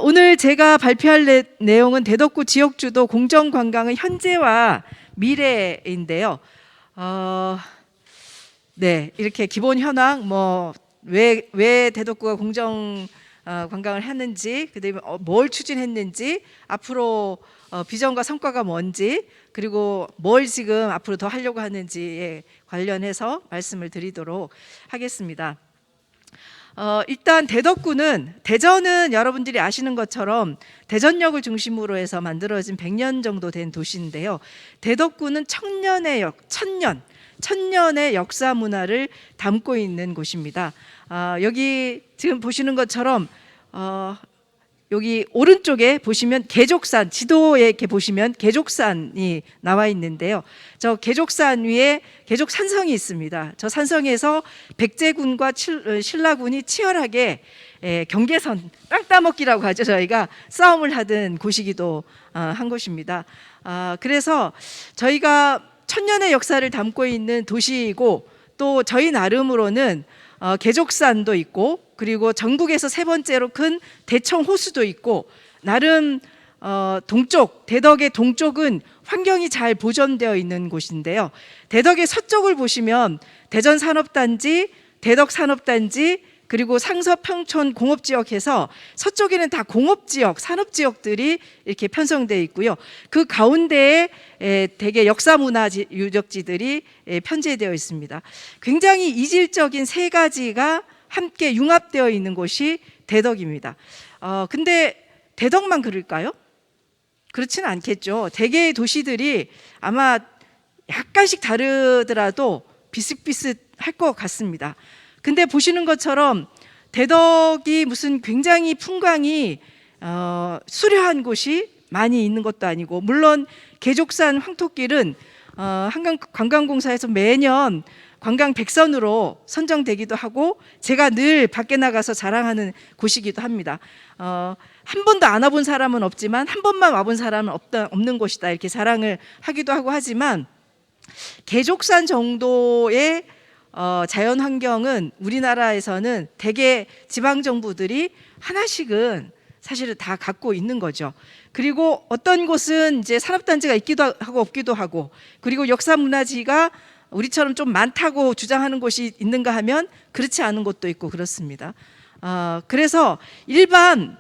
오늘 제가 발표할 내용은 대덕구 지역주도 공정관광의 현재와 미래인데요. 네, 이렇게 기본 현황, 왜 대덕구가 공정 관광을 했는지, 그다음에 뭘 추진했는지, 앞으로 비전과 성과가 뭔지, 그리고 뭘 지금 앞으로 더 하려고 하는지에 관련해서 말씀을 드리도록 하겠습니다. 일단 대전은 여러분들이 아시는 것처럼 대전역을 중심으로 해서 만들어진 100년 정도 된 도시인데요. 대덕구는 천년의 역사 문화를 담고 있는 곳입니다. 여기 지금 보시는 것처럼 여기 오른쪽에 보시면 계족산, 지도에 이렇게 보시면 계족산이 나와 있는데요. 저 계족산 위에 계족산성이 있습니다. 저 산성에서 백제군과 신라군이 치열하게 경계선, 땅 따먹기라고 하죠. 저희가 싸움을 하던 곳이기도 한 곳입니다. 그래서 저희가 천년의 역사를 담고 있는 도시이고, 또 저희 나름으로는 계족산도 있고, 그리고 전국에서 세 번째로 큰 대청 호수도 있고, 나름 대덕의 동쪽은 환경이 잘 보존되어 있는 곳인데요. 대덕의 서쪽을 보시면 대전산업단지, 대덕산업단지, 그리고 상서평촌 공업지역 해서 서쪽에는 다 공업지역, 산업지역들이 이렇게 편성되어 있고요. 그 가운데에 대개 역사문화 유적지들이 편제되어 있습니다. 굉장히 이질적인 세 가지가 함께 융합되어 있는 곳이 대덕입니다. 근데 대덕만 그럴까요? 그렇지는 않겠죠. 대개의 도시들이 아마 약간씩 다르더라도 비슷비슷할 것 같습니다. 근데 보시는 것처럼 대덕이 무슨 굉장히 풍광이 수려한 곳이 많이 있는 것도 아니고, 물론 계족산 황토길은 한강관광공사에서 매년 관광 100선으로 선정되기도 하고, 제가 늘 밖에 나가서 자랑하는 곳이기도 합니다. 한 번도 안 와본 사람은 없지만 한 번만 와본 사람은 없는 곳이다, 이렇게 자랑을 하기도 하고 하지만, 계족산 정도의 자연 환경은 우리나라에서는 대개 지방 정부들이 하나씩은 사실은 다 갖고 있는 거죠. 그리고 어떤 곳은 이제 산업단지가 있기도 하고 없기도 하고, 그리고 역사문화지가 우리처럼 좀 많다고 주장하는 곳이 있는가 하면 그렇지 않은 곳도 있고 그렇습니다. 그래서 일반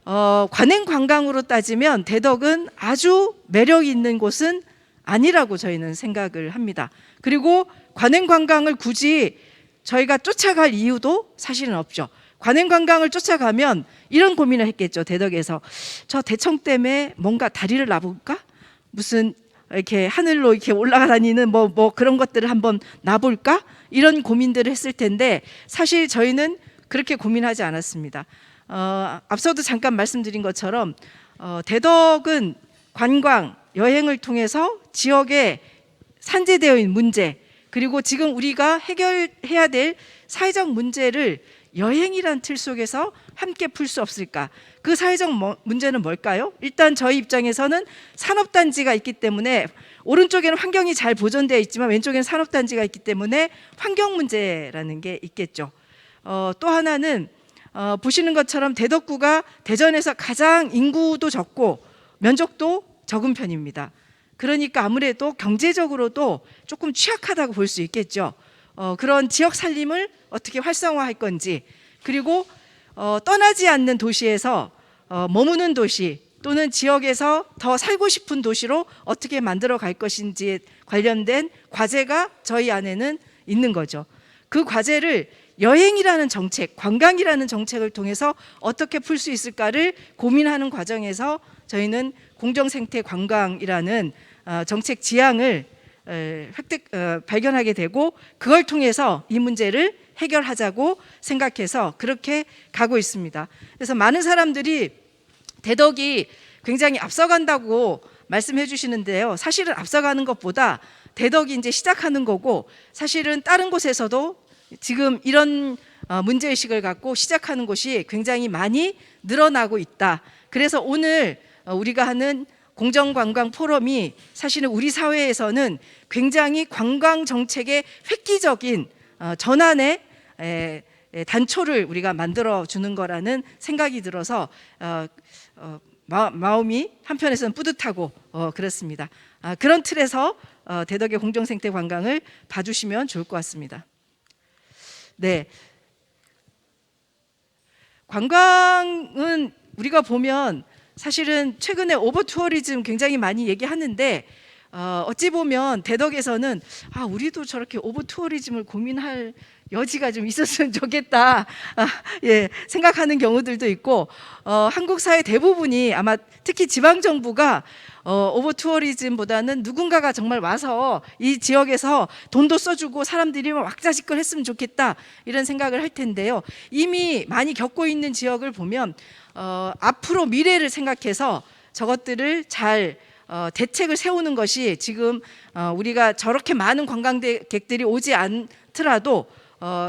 관행관광으로 따지면 대덕은 아주 매력 있는 곳은 아니라고 저희는 생각을 합니다. 그리고 관행관광을 굳이 저희가 쫓아갈 이유도 사실은 없죠. 관행관광을 쫓아가면 이런 고민을 했겠죠. 대덕에서 저 대청 때문에 뭔가 다리를 놔볼까? 무슨 이렇게 하늘로 이렇게 올라가 다니는 뭐 그런 것들을 한번 놔볼까? 이런 고민들을 했을 텐데, 사실 저희는 그렇게 고민하지 않았습니다. 앞서도 잠깐 말씀드린 것처럼 대덕은 관광, 여행을 통해서 지역에 산재되어 있는 문제, 그리고 지금 우리가 해결해야 될 사회적 문제를 여행이란 틀 속에서 함께 풀 수 없을까? 그 사회적 문제는 뭘까요? 일단 저희 입장에서는 산업단지가 있기 때문에, 오른쪽에는 환경이 잘 보존되어 있지만 왼쪽에는 산업단지가 있기 때문에 환경 문제라는 게 있겠죠. 또 하나는 보시는 것처럼 대덕구가 대전에서 가장 인구도 적고 면적도 적은 편입니다. 그러니까 아무래도 경제적으로도 조금 취약하다고 볼 수 있겠죠. 그런 지역 살림을 어떻게 활성화할 건지, 그리고 떠나지 않는 도시에서 머무는 도시, 또는 지역에서 더 살고 싶은 도시로 어떻게 만들어 갈 것인지에 관련된 과제가 저희 안에는 있는 거죠. 그 과제를 여행이라는 정책, 관광이라는 정책을 통해서 어떻게 풀 수 있을까를 고민하는 과정에서 저희는 공정생태 관광이라는 정책 지향을 발견하게 되고, 그걸 통해서 이 문제를 해결하자고 생각해서 그렇게 가고 있습니다. 그래서 많은 사람들이 대덕이 굉장히 앞서간다고 말씀해 주시는데요. 사실은 앞서가는 것보다 대덕이 이제 시작하는 거고, 사실은 다른 곳에서도 지금 이런 문제의식을 갖고 시작하는 곳이 굉장히 많이 늘어나고 있다. 그래서 오늘 우리가 하는 공정관광 포럼이 사실은 우리 사회에서는 굉장히 관광 정책의 획기적인 전환의 단초를 우리가 만들어 주는 거라는 생각이 들어서 마음이 한편에서는 뿌듯하고 그렇습니다. 그런 틀에서 대덕의 공정생태 관광을 봐주시면 좋을 것 같습니다. 네, 관광은 우리가 보면 사실은 최근에 오버 투어리즘 굉장히 많이 얘기하는데 어찌 보면 대덕에서는 우리도 저렇게 오버 투어리즘을 고민할 여지가 좀 있었으면 좋겠다 생각하는 경우들도 있고 한국 사회 대부분이 아마 특히 지방 정부가 오버 투어리즘보다는 누군가가 정말 와서 이 지역에서 돈도 써주고 사람들이 왁자지껄 했으면 좋겠다 이런 생각을 할 텐데요. 이미 많이 겪고 있는 지역을 보면 앞으로 미래를 생각해서 저것들을 잘 대책을 세우는 것이 지금 우리가 저렇게 많은 관광객들이 오지 않더라도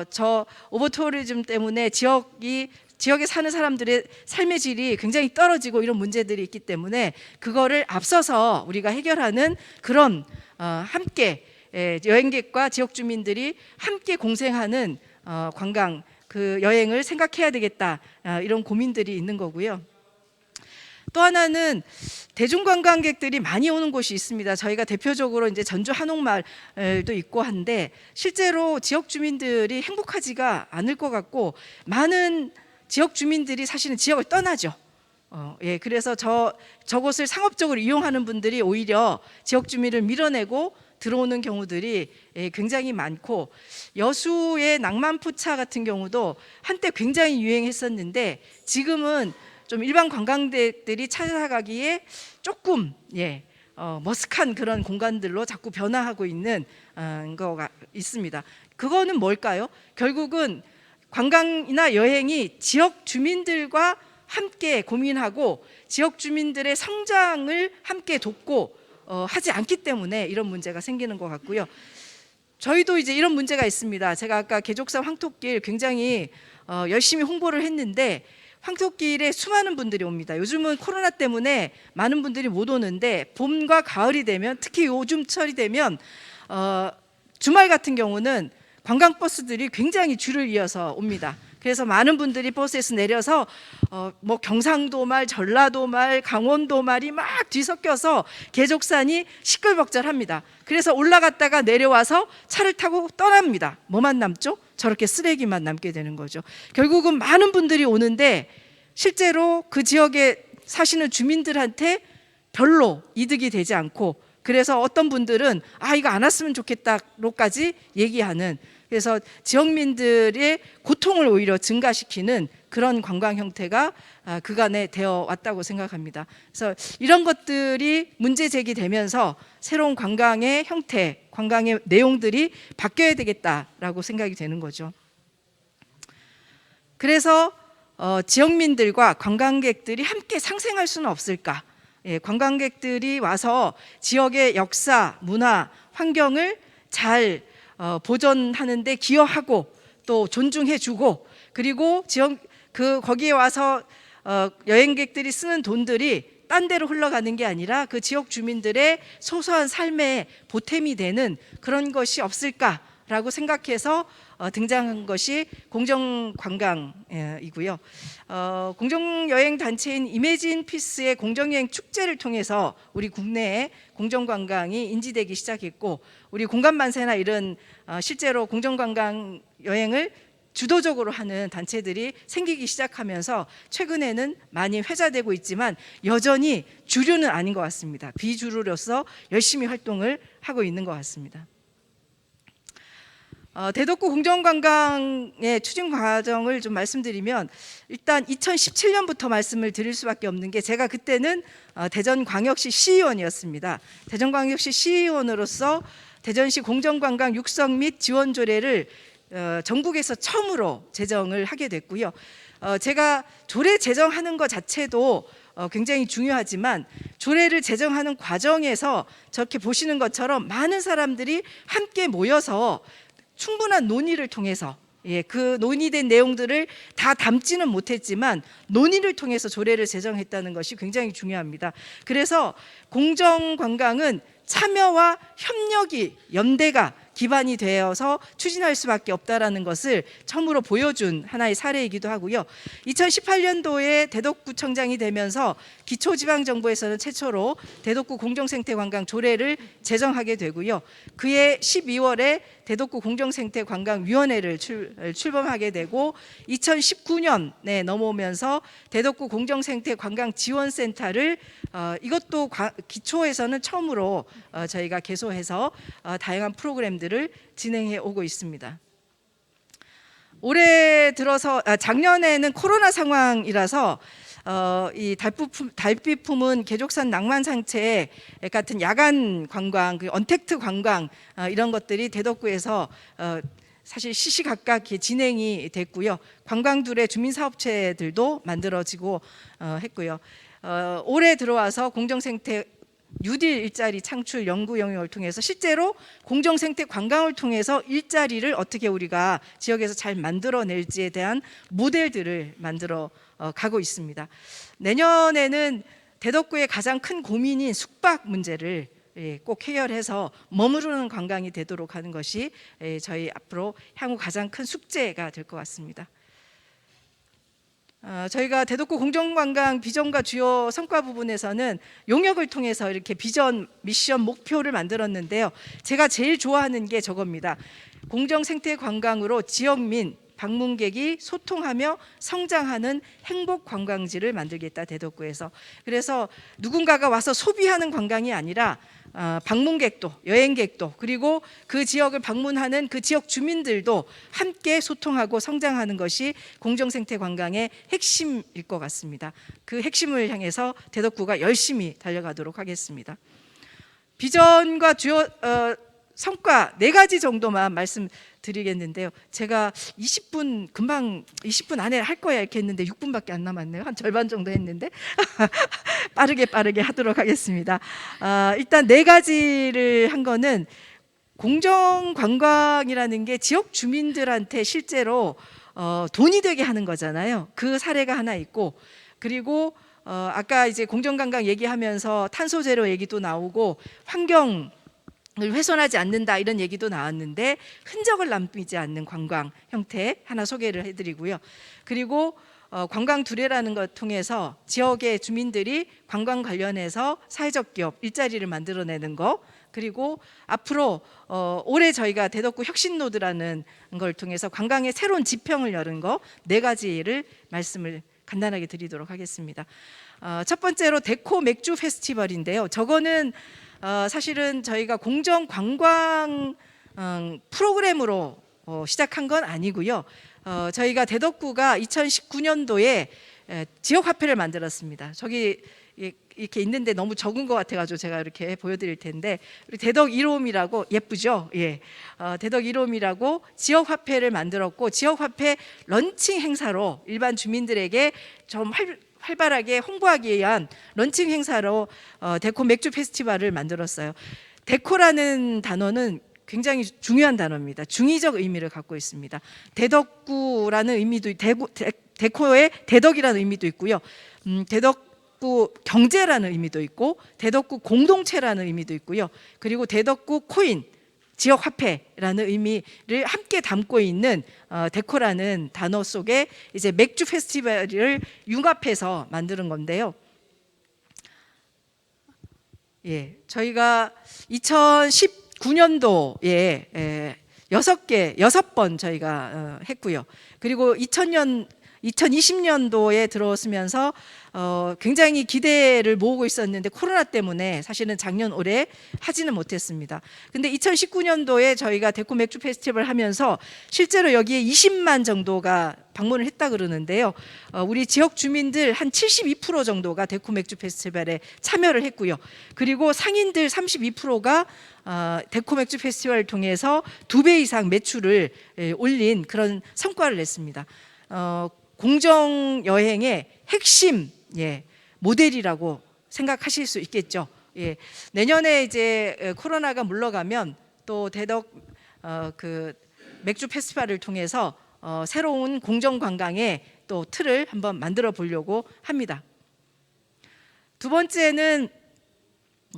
저 오버 투어리즘 때문에 지역에 사는 사람들의 삶의 질이 굉장히 떨어지고 이런 문제들이 있기 때문에 그거를 앞서서 우리가 해결하는 그런 함께 여행객과 지역 주민들이 함께 공생하는 관광 그 여행을 생각해야 되겠다 이런 고민들이 있는 거고요. 또 하나는 대중관광객들이 많이 오는 곳이 있습니다. 저희가 대표적으로 이제 전주 한옥마을도 있고 한데 실제로 지역 주민들이 행복하지가 않을 것 같고 많은 지역 주민들이 사실은 지역을 떠나죠. 그래서 저곳을 상업적으로 이용하는 분들이 오히려 지역 주민을 밀어내고 들어오는 경우들이 굉장히 많고 여수의 낭만포차 같은 경우도 한때 굉장히 유행했었는데 지금은 좀 일반 관광객들이 찾아가기에 조금 머쓱한 그런 공간들로 자꾸 변화하고 있는 거가 있습니다. 그거는 뭘까요? 결국은 관광이나 여행이 지역 주민들과 함께 고민하고 지역 주민들의 성장을 함께 돕고 하지 않기 때문에 이런 문제가 생기는 것 같고요. 저희도 이제 이런 문제가 있습니다. 제가 아까 개족산 황토길 굉장히 열심히 홍보를 했는데 황토길에 수많은 분들이 옵니다. 요즘은 코로나 때문에 많은 분들이 못 오는데 봄과 가을이 되면 특히 요즘철이 되면 주말 같은 경우는 관광버스들이 굉장히 줄을 이어서 옵니다. 그래서 많은 분들이 버스에서 내려서 뭐 경상도 말, 전라도 말, 강원도 말이 막 뒤섞여서 개족산이 시끌벅적합니다. 그래서 올라갔다가 내려와서 차를 타고 떠납니다. 뭐만 남죠? 저렇게 쓰레기만 남게 되는 거죠. 결국은 많은 분들이 오는데 실제로 그 지역에 사시는 주민들한테 별로 이득이 되지 않고 그래서 어떤 분들은 이거 안 왔으면 좋겠다로까지 얘기하는 그래서 지역민들의 고통을 오히려 증가시키는 그런 관광 형태가 그간에 되어 왔다고 생각합니다. 그래서 이런 것들이 문제 제기되면서 새로운 관광의 형태, 관광의 내용들이 바뀌어야 되겠다라고 생각이 되는 거죠. 그래서 지역민들과 관광객들이 함께 상생할 수는 없을까? 관광객들이 와서 지역의 역사, 문화, 환경을 잘 보존하는 데 기여하고 또 존중해주고 그리고 거기에 와서 여행객들이 쓰는 돈들이 딴 데로 흘러가는 게 아니라 그 지역 주민들의 소소한 삶의 보탬이 되는 그런 것이 없을까라고 생각해서 등장한 것이 공정관광이고요. 공정여행단체인 이매진 피스의 공정여행 축제를 통해서 우리 국내에 공정관광이 인지되기 시작했고 우리 공간만세나 이런 실제로 공정관광 여행을 주도적으로 하는 단체들이 생기기 시작하면서 최근에는 많이 회자되고 있지만 여전히 주류는 아닌 것 같습니다. 비주류로서 열심히 활동을 하고 있는 것 같습니다. 대덕구 공정관광의 추진 과정을 좀 말씀드리면 일단 2017년부터 말씀을 드릴 수밖에 없는 게 제가 그때는 대전광역시 시의원이었습니다. 대전광역시 시의원으로서 대전시 공정관광 육성 및 지원 조례를 전국에서 처음으로 제정을 하게 됐고요. 제가 조례 제정하는 것 자체도 굉장히 중요하지만 조례를 제정하는 과정에서 저렇게 보시는 것처럼 많은 사람들이 함께 모여서 충분한 논의를 통해서 그 논의된 내용들을 다 담지는 못했지만 논의를 통해서 조례를 제정했다는 것이 굉장히 중요합니다. 그래서 공정관광은 참여와 협력이 연대가 기반이 되어서 추진할 수밖에 없다라는 것을 처음으로 보여준 하나의 사례이기도 하고요. 2018년도에 대덕구청장이 되면서 기초지방정부에서는 최초로 대덕구 공정생태관광 조례를 제정하게 되고요. 그해 12월에 대덕구 공정생태관광위원회를 출범하게 되고 2019년에 넘어오면서 대덕구 공정생태관광지원센터를 이것도 기초에서는 처음으로 저희가 개소해서 다양한 프로그램들을 진행해 오고 있습니다. 올해 들어서 작년에는 코로나 상황이라서 이 달빛 품은 개족산 낭만상체 같은 야간 관광, 언택트 관광 이런 것들이 대덕구에서 사실 시시각각 진행이 됐고요. 관광둘의 주민사업체들도 만들어지고 했고요. 올해 들어와서 공정생태 뉴딜 일자리 창출 연구 영역을 통해서 실제로 공정생태 관광을 통해서 일자리를 어떻게 우리가 지역에서 잘 만들어낼지에 대한 모델들을 만들어 가고 있습니다. 내년에는 대덕구의 가장 큰 고민인 숙박 문제를 꼭 해결해서 머무르는 관광이 되도록 하는 것이 저희 앞으로 향후 가장 큰 숙제가 될 것 같습니다. 저희가 대덕구 공정관광 비전과 주요 성과 부분에서는 용역을 통해서 이렇게 비전, 미션, 목표를 만들었는데요. 제가 제일 좋아하는 게 저겁니다. 공정생태관광으로 지역민, 방문객이 소통하며 성장하는 행복 관광지를 만들겠다, 대덕구에서. 그래서 누군가가 와서 소비하는 관광이 아니라 방문객도, 여행객도, 그리고 그 지역을 방문하는 그 지역 주민들도 함께 소통하고 성장하는 것이 공정생태 관광의 핵심일 것 같습니다. 그 핵심을 향해서 대덕구가 열심히 달려가도록 하겠습니다. 비전과 주요 성과 4가지 정도만 말씀드리겠는데요. 제가 20분 안에 할 거야 이렇게 했는데 6분밖에 안 남았네요. 한 절반 정도 했는데 빠르게 하도록 하겠습니다. 일단 4가지를 한 거는 공정관광이라는 게 지역 주민들한테 실제로 돈이 되게 하는 거잖아요. 그 사례가 하나 있고, 그리고 아까 이제 공정관광 얘기하면서 탄소제로 얘기도 나오고 환경 을 훼손하지 않는다 이런 얘기도 나왔는데 흔적을 남기지 않는 관광 형태 하나 소개를 해드리고요. 그리고 관광 두례라는 것 통해서 지역의 주민들이 관광 관련해서 사회적 기업 일자리를 만들어내는 거, 그리고 앞으로 올해 저희가 대덕구 혁신노드라는 걸 통해서 관광의 새로운 지평을 여는 거 4가지를 말씀을 간단하게 드리도록 하겠습니다. 첫 번째로 데코 맥주 페스티벌인데요. 저거는 사실은 저희가 공정관광 프로그램으로 시작한 건 아니고요. 저희가 대덕구가 2019년도에 지역화폐를 만들었습니다. 저기 이렇게 있는데 너무 적은 것 같아가지고 제가 이렇게 보여드릴 텐데, 우리 대덕 1홈이라고 예쁘죠? 예, 대덕 1홈이라고 지역화폐를 만들었고, 지역화폐 런칭 행사로 일반 주민들에게 좀 활발하게 홍보하기 위한 런칭 행사로 데코 맥주 페스티벌을 만들었어요. 데코라는 단어는 굉장히 중요한 단어입니다. 중의적 의미를 갖고 있습니다. 대덕구라는 의미도 데코의 대덕이라는 의미도 있고요. 대덕구 경제라는 의미도 있고, 대덕구 공동체라는 의미도 있고요. 그리고 대덕구 코인, 지역 화폐라는 의미를 함께 담고 있는 데코라는 단어 속에 이제 맥주 페스티벌을 융합해서 만드는 건데요. 예, 저희가 2019년도에 6번 저희가 했고요. 그리고 2020년도에 들어오면서 굉장히 기대를 모으고 있었는데 코로나 때문에 사실은 작년 올해 하지는 못했습니다. 근데 2019년도에 저희가 데코 맥주 페스티벌 하면서 실제로 여기에 20만 정도가 방문을 했다 그러는데요. 우리 지역 주민들 한 72% 정도가 데코 맥주 페스티벌에 참여를 했고요. 그리고 상인들 32%가 데코 맥주 페스티벌을 통해서 2배 이상 매출을 올린 그런 성과를 냈습니다. 공정 여행의 핵심 모델이라고 생각하실 수 있겠죠. 예, 내년에 이제 코로나가 물러가면 또 대덕 그 맥주 페스티벌을 통해서 새로운 공정 관광의 또 틀을 한번 만들어 보려고 합니다. 두 번째는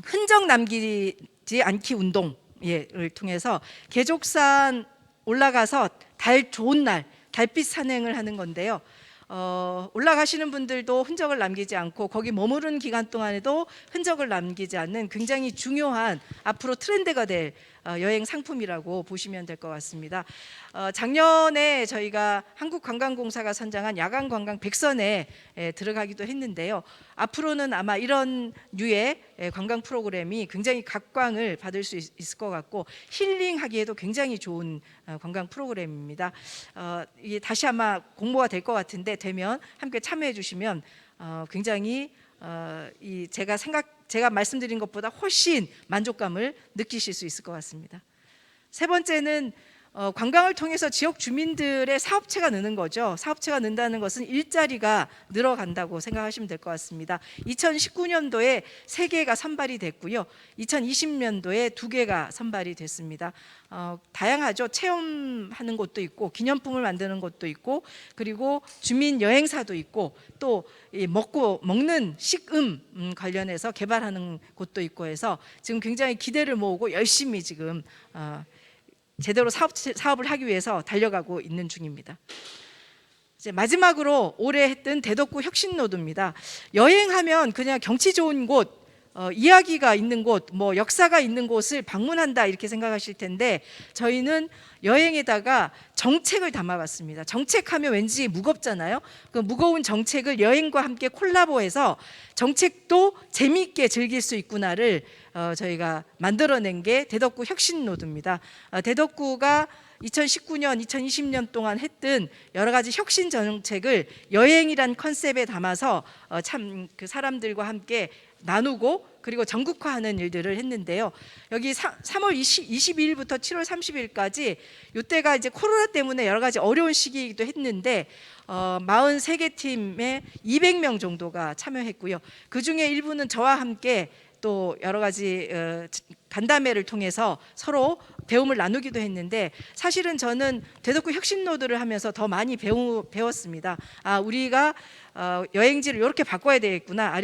흔적 남기지 않기 운동. 를 통해서 계족산 올라가서 달 좋은 날 달빛 산행을 하는 건데요. 올라가시는 분들도 흔적을 남기지 않고 거기 머무른 기간 동안에도 흔적을 남기지 않는 굉장히 중요한 앞으로 트렌드가 될 여행 상품이라고 보시면 될 것 같습니다. 작년에 저희가 한국관광공사가 선정한 야간관광 100선에 들어가기도 했는데요. 앞으로는 아마 이런 류의 관광 프로그램이 굉장히 각광을 받을 수 있을 것 같고 힐링하기에도 굉장히 좋은 관광 프로그램입니다. 이게 다시 아마 공모가 될 것 같은데 되면 함께 참여해 주시면 굉장히 제가 말씀드린 것보다 훨씬 만족감을 느끼실 수 있을 것 같습니다. 세 번째는 관광을 통해서 지역 주민들의 사업체가 느는 거죠. 사업체가 는다는 것은 일자리가 늘어간다고 생각하시면 될 것 같습니다. 2019년도에 3개가 선발이 됐고요. 2020년도에 2개가 선발이 됐습니다. 다양하죠. 체험하는 곳도 있고 기념품을 만드는 곳도 있고 그리고 주민 여행사도 있고 또 먹는 식음 관련해서 개발하는 곳도 있고 해서 지금 굉장히 기대를 모으고 열심히 지금 제대로 사업을 하기 위해서 달려가고 있는 중입니다. 이제 마지막으로 올해 했던 대덕구 혁신노드입니다. 여행하면 그냥 경치 좋은 곳, 이야기가 있는 곳, 뭐 역사가 있는 곳을 방문한다 이렇게 생각하실 텐데 저희는 여행에다가 정책을 담아봤습니다. 정책하면 왠지 무겁잖아요. 그 무거운 정책을 여행과 함께 콜라보해서 정책도 재미있게 즐길 수 있구나를 저희가 만들어낸 게 대덕구 혁신노드입니다. 대덕구가 2019년, 2020년 동안 했던 여러 가지 혁신 정책을 여행이란 컨셉에 담아서 참 그 사람들과 함께 나누고 그리고 전국화하는 일들을 했는데요. 여기 3월 22일부터 7월 30일까지 이때가 이제 코로나 때문에 여러 가지 어려운 시기이기도 했는데 43개 팀에 200명 정도가 참여했고요. 그중에 일부는 저와 함께 또 여러 가지 간담회를 통해서 서로 배움을 나누기도 했는데 사실은 저는 대덕구 혁신노드를 하면서 더 많이 배웠습니다. 우리가 여행지를 이렇게 바꿔야 되겠구나.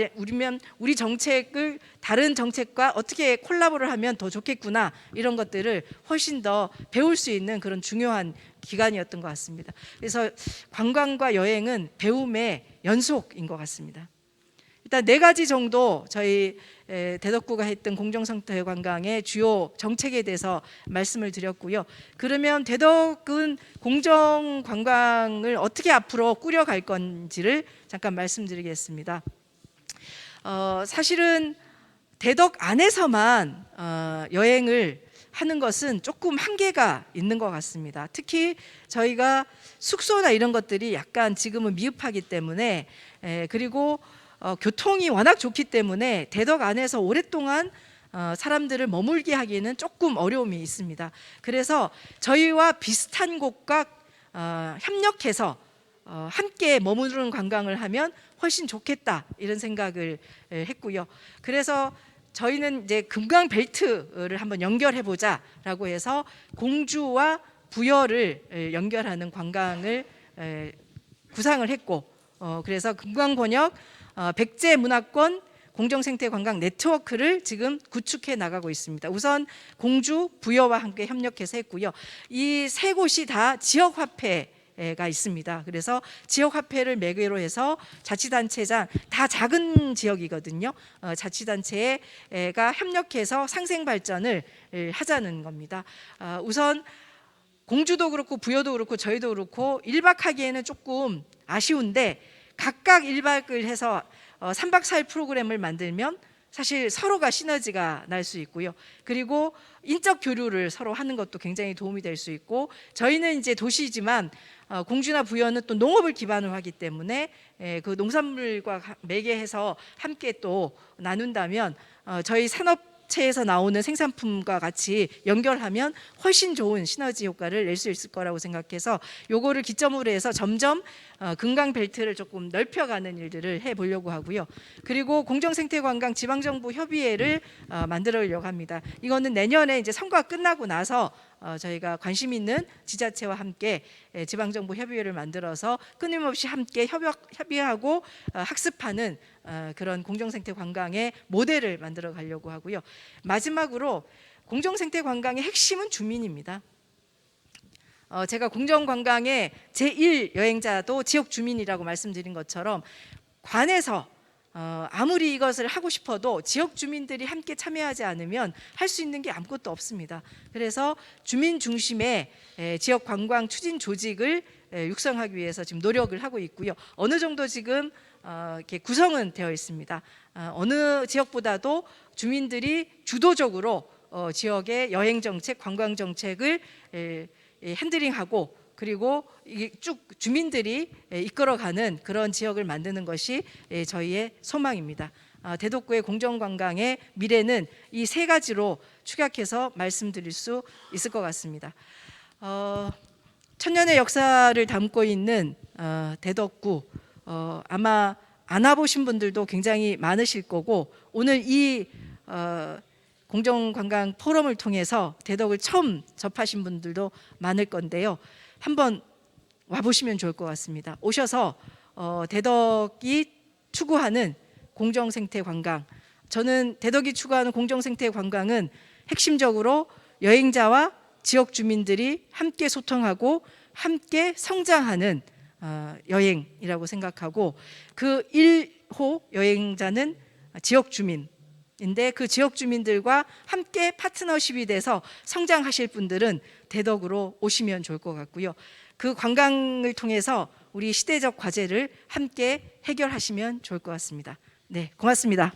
우리 정책을 다른 정책과 어떻게 콜라보를 하면 더 좋겠구나. 이런 것들을 훨씬 더 배울 수 있는 그런 중요한 기간이었던 것 같습니다. 그래서 관광과 여행은 배움의 연속인 것 같습니다. 일단 4가지 정도 저희 대덕구가 했던 공정생태 관광의 주요 정책에 대해서 말씀을 드렸고요. 그러면 대덕은 공정 관광을 어떻게 앞으로 꾸려갈 건지를 잠깐 말씀드리겠습니다. 사실은 대덕 안에서만 여행을 하는 것은 조금 한계가 있는 것 같습니다. 특히 저희가 숙소나 이런 것들이 약간 지금은 미흡하기 때문에 그리고 교통이 워낙 좋기 때문에 대덕 안에서 오랫동안 사람들을 머물게 하기에는 조금 어려움이 있습니다. 그래서 저희와 비슷한 곳과 협력해서 함께 머무르는 관광을 하면 훨씬 좋겠다 이런 생각을 했고요. 그래서 저희는 이제 금강 벨트를 한번 연결해 보자라고 해서 공주와 부여를 연결하는 관광을 구상을 했고 그래서 금강권역 백제 문화권 공정생태관광 네트워크를 지금 구축해 나가고 있습니다. 우선 공주, 부여와 함께 협력해서 했고요. 이 3곳이 다 지역화폐가 있습니다. 그래서 지역화폐를 매개로 해서 자치단체장 다 작은 지역이거든요. 자치단체가 협력해서 상생발전을 하자는 겁니다. 우선 공주도 그렇고 부여도 그렇고 저희도 그렇고 1박 하기에는 조금 아쉬운데 각각 1박을 해서 3박 4일 프로그램을 만들면 사실 서로가 시너지가 날 수 있고요. 그리고 인적 교류를 서로 하는 것도 굉장히 도움이 될 수 있고 저희는 이제 도시지만 공주나 부여는 또 농업을 기반으로 하기 때문에 그 농산물과 매개해서 함께 또 나눈다면 저희 산업체에서 나오는 생산품과 같이 연결하면 훨씬 좋은 시너지 효과를 낼 수 있을 거라고 생각해서 요거를 기점으로 해서 점점 금강 벨트를 조금 넓혀가는 일들을 해보려고 하고요. 그리고 공정생태관광 지방정부 협의회를 만들려고 합니다. 이거는 내년에 이제 선거가 끝나고 나서 저희가 관심 있는 지자체와 함께 지방정부 협의회를 만들어서 끊임없이 함께 협의하고 학습하는 그런 공정생태 관광의 모델을 만들어 가려고 하고요. 마지막으로 공정생태 관광의 핵심은 주민입니다. 제가 공정관광의 제1 여행자도 지역 주민이라고 말씀드린 것처럼 관에서 아무리 이것을 하고 싶어도 지역 주민들이 함께 참여하지 않으면 할 수 있는 게 아무것도 없습니다. 그래서 주민 중심의 지역 관광 추진 조직을 육성하기 위해서 지금 노력을 하고 있고요. 어느 정도 지금 이렇게 구성은 되어 있습니다. 어느 지역보다도 주민들이 주도적으로 지역의 여행 정책, 관광 정책을 핸들링하고 그리고 쭉 주민들이 이끌어가는 그런 지역을 만드는 것이 저희의 소망입니다. 대덕구의 공정관광의 미래는 이 세 가지로 축약해서 말씀드릴 수 있을 것 같습니다. 천년의 역사를 담고 있는 대덕구, 아마 안 와보신 분들도 굉장히 많으실 거고, 오늘 이 공정관광 포럼을 통해서 대덕을 처음 접하신 분들도 많을 건데요. 한번 와보시면 좋을 것 같습니다. 오셔서 대덕이 추구하는 공정생태 관광, 저는 대덕이 추구하는 공정생태 관광은 핵심적으로 여행자와 지역 주민들이 함께 소통하고 함께 성장하는 여행이라고 생각하고, 그 1호 여행자는 지역 주민인데 그 지역 주민들과 함께 파트너십이 돼서 성장하실 분들은 대덕으로 오시면 좋을 것 같고요. 그 관광을 통해서 우리 시대적 과제를 함께 해결하시면 좋을 것 같습니다. 네, 고맙습니다.